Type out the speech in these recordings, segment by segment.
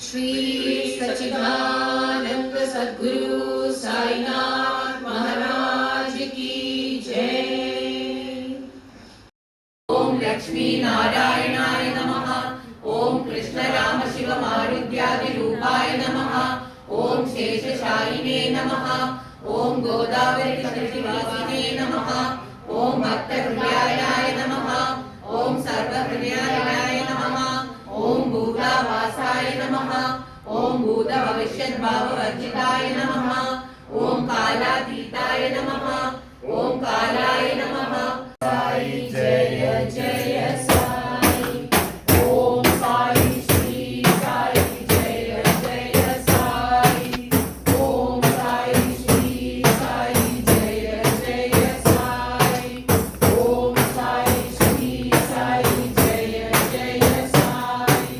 श्री सच्चिदानंद सद्गुरु साईनाथ महाराज की जय। ओम लक्ष्मी नारायणाय नमः। ओम कृष्ण राम शिव मारुद्यादि रूपाय नमः। ओम शेषशायिने नमः। ओम गोदावरी सरिवासिने नमः। ओम भक्तहृदयाय नमः। ओम सर्वहृदयाय नमः। ओम भूतावासाय नमः। ओम भूत भविष्यत् भाववर्जिताय नमः। ओम कालातीताय नमः। ओम कालाय नमः। साई जय जय साई। ओम साई श्री साई जय जय साई। ओम साई श्री साई जय जय साई। ओम साई श्री साई जय जय साई।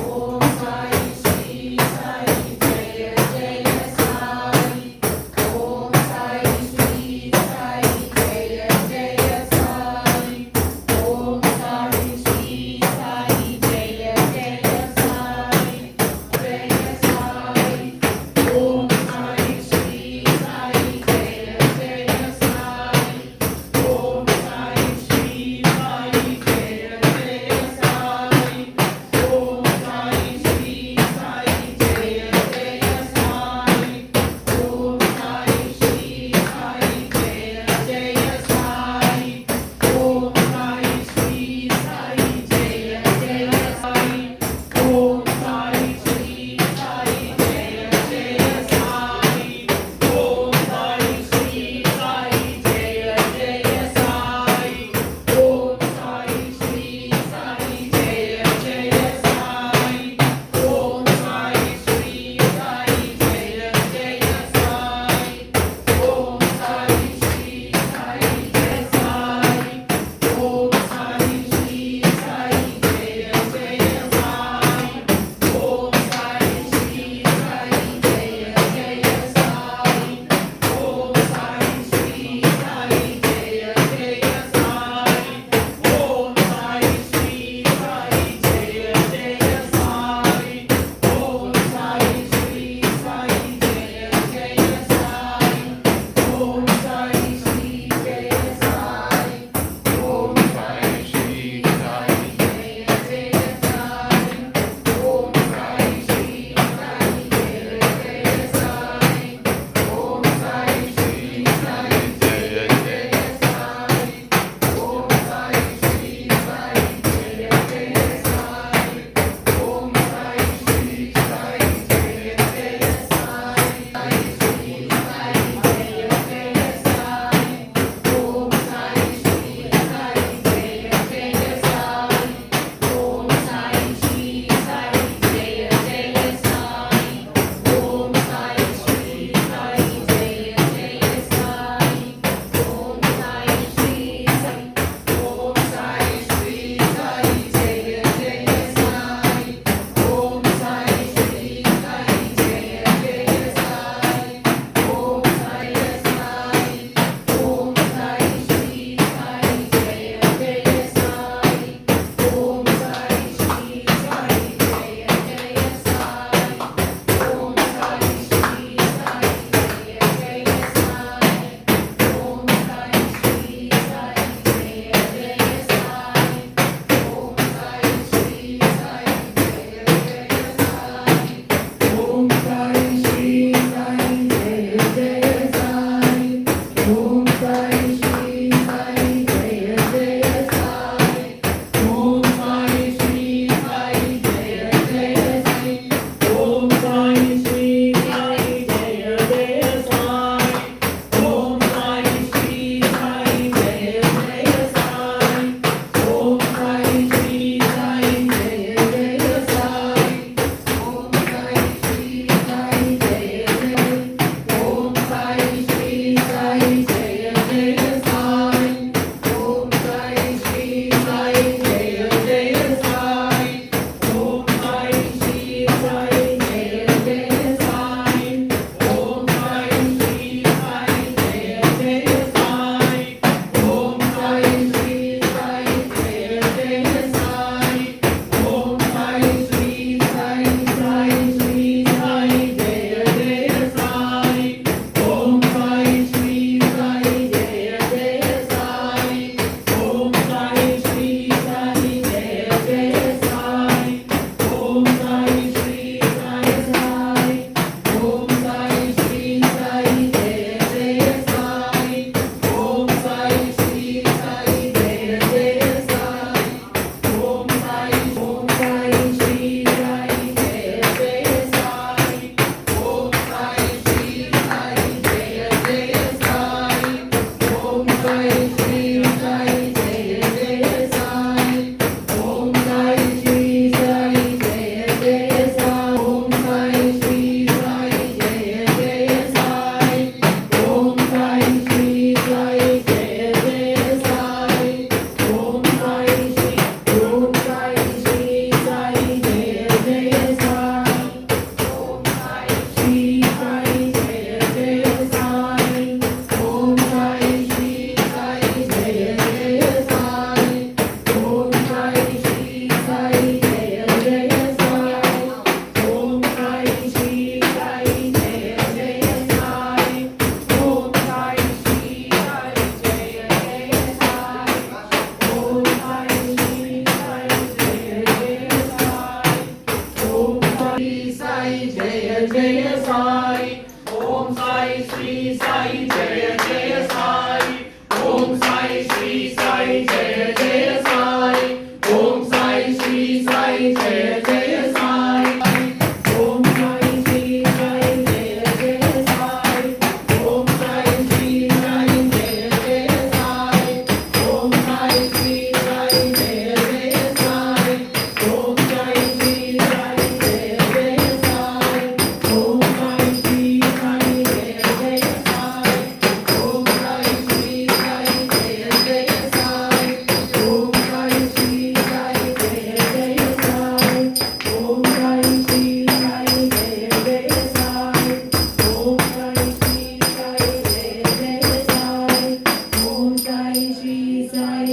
ओम साई श्री साई जय जय साई। ओम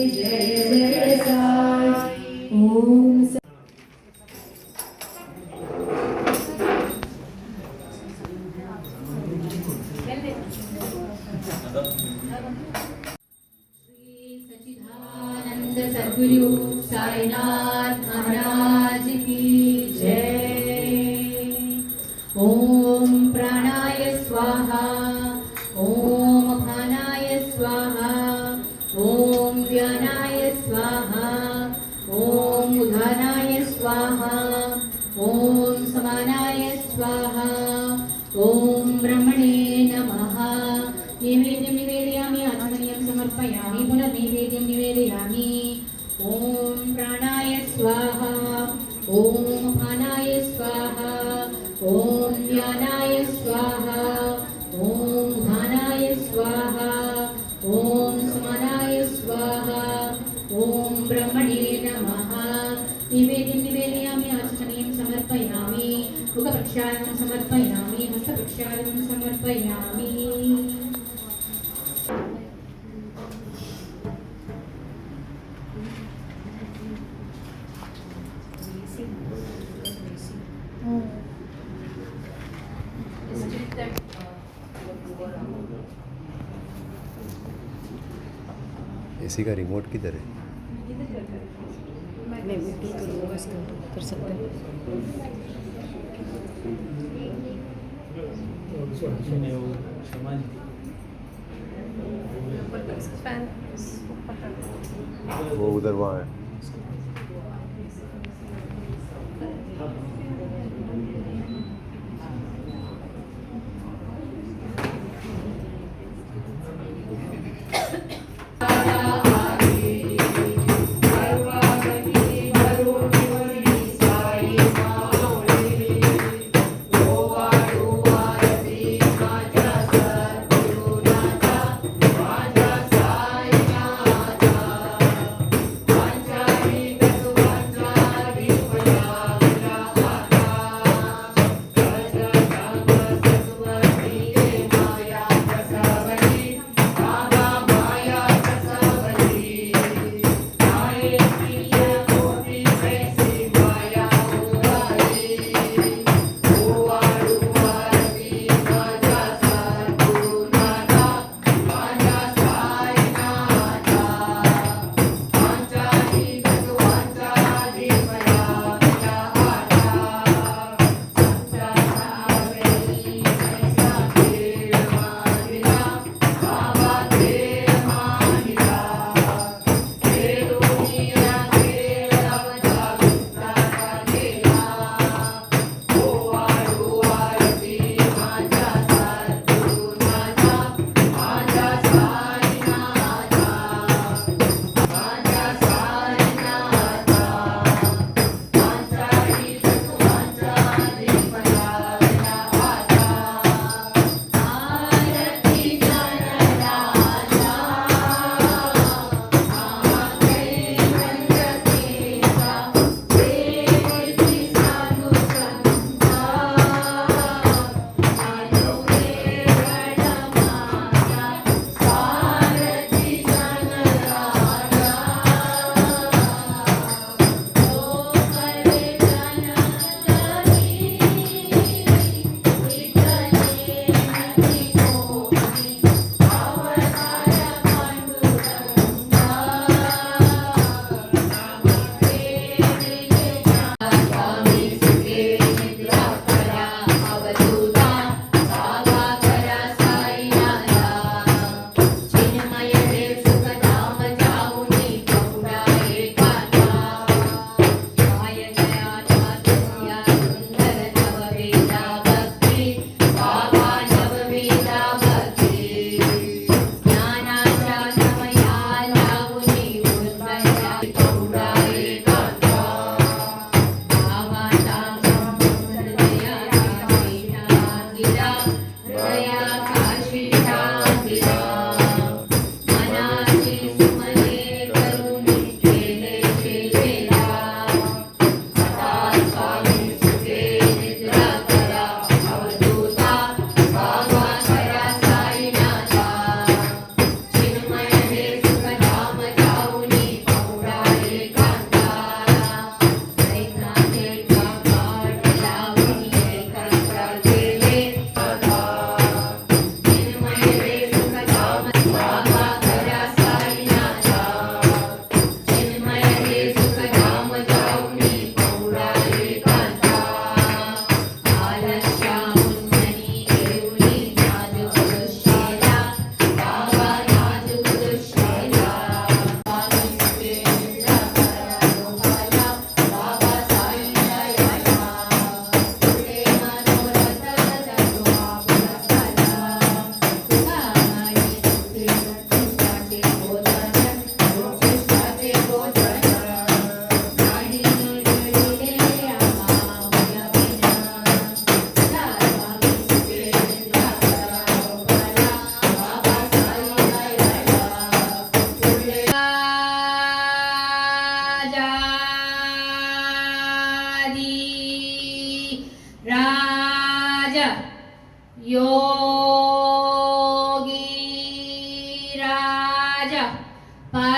जय जय साई ओम श्री सच्चिदानंद सद्गुरु साईनाथ महाराज की जय। ओम प्राणाय स्वाहा, ओम अपानाय स्वाहा, ओम व्यानाय स्वाहा, ओम उदानाय स्वाहा, ओम समानाय स्वाहा, ओम ब्रह्मणे नमः। नैवेद्यं निवेदयामि, आत्मनियं समर्पयामि, पुनर्नैवेद्यं निवेदयामि। ओम प्राणाय स्वाहा, ओम अपानाय स्वाहा, ओम व्यानाय स्वाहा, ओम उदानाय स्वाहा, ओम समानाय स्वाहा, ओम ब्रह्मणे नमः। नैवेद्यं निवेदयामि, आचमनीयं समर्पयामि, मुखप्रक्षालनं समर्पयामि, हस्तप्रक्षालनं समर्पयामि। एसी का रिमोट किधर है? मैं वीडियो करूँगा, उसका कर सकते हैं। वो उधर वहाँ है। Jai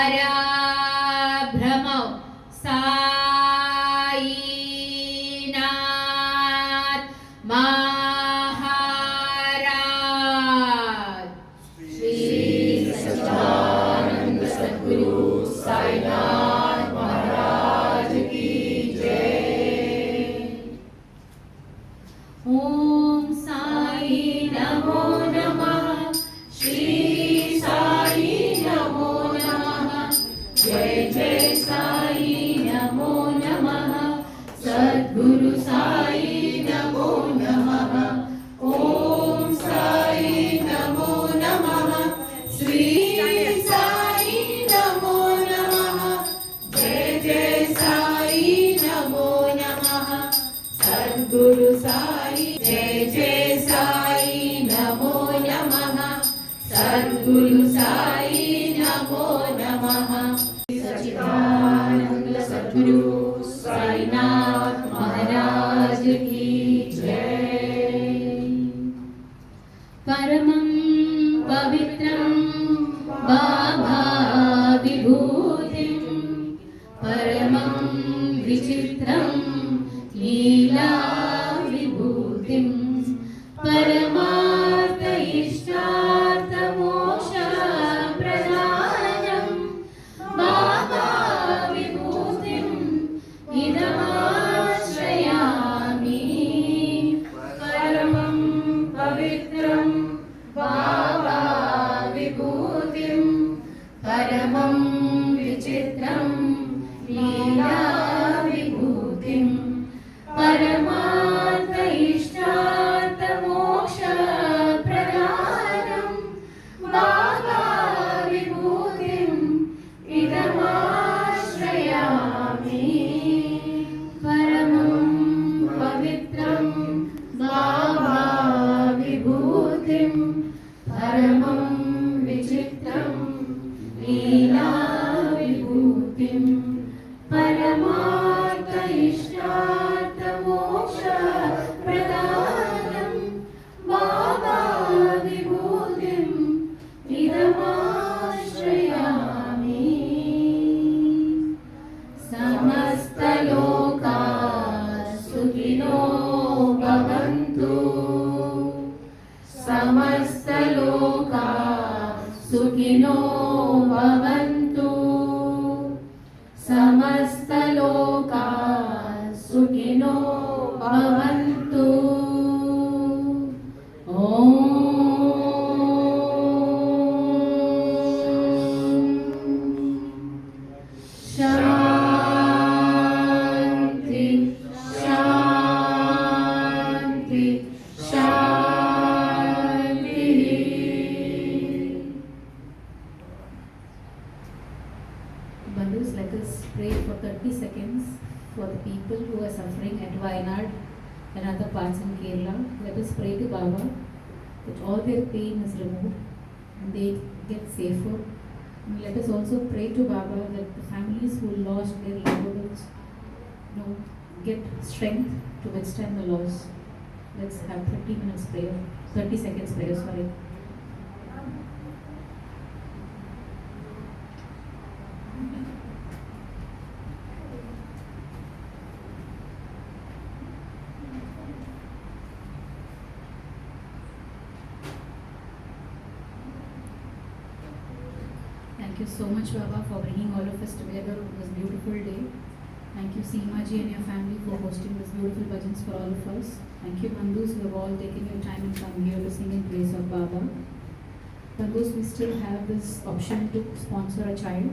पराभ्रमौ साईनाथ महाराज श्री सच्चिदानंद सद्गुरु साईनाथ महाराज की जय। ओम साई नमो नमः, श्री साई नमो नमः, जय जय साई नमो नमः, सद्गुरु साई नमो नमः। ओम साई नमो नमः, श्री साई नमो नमः, जय जय साई नमो नमः, सद्गुरु साई जय जय साई नमो नमः, सद्गुरु साई नमो नमः। सच्चिदानंद सद्गुरु साईनाथ महाराज की जय। परमं पवित्रं बाबा विभूतिं, परमं विचित्रं लीला विभूतिं, परमार्थ इष्टार्थ मोक्ष प्रदानं बाबा विभूतिं इदमाश्रयामि। परमं पवित्रं बाबा विभूतिं, परमं विचित्रं लीला विभूतिं, परमार्थ इष्टार्थ मोक्ष प्रदानं बाबा विभूतिं इदमाश्रयामि। परमं पवित्रं बाबा विभूतिं, परमं विचित्रं लीला विभूतिं, परमार्थ इष्टार्थ मोक्ष प्रदानं बाबा विभूतिं इदमाश्रयामि। समस्तलोका सुखिनो भवन्तु, समस्तलोका सुखिनो भवन्तु, समस्तलोका सुखिनो भवन्तु। शांति शांति शांति। Bandhus, let us pray for 30 seconds for the people who are suffering at Wayanad and other parts in Kerala. Let us pray to Baba that all their pain is removed and they get safer. And let us also pray to Baba that the families who lost their loved ones, get strength to withstand the loss. Let's have 30 minutes prayer, 30 seconds prayer, sorry. Thank you so much, Baba, for bringing all of us together on this beautiful day. Thank you, Seema ji and your family, for hosting this beautiful bhajans for all of us. Thank you, Bandhus, who have all taken your time and come here to sing in praise of Baba. Bandhus, we still have this option to sponsor a child.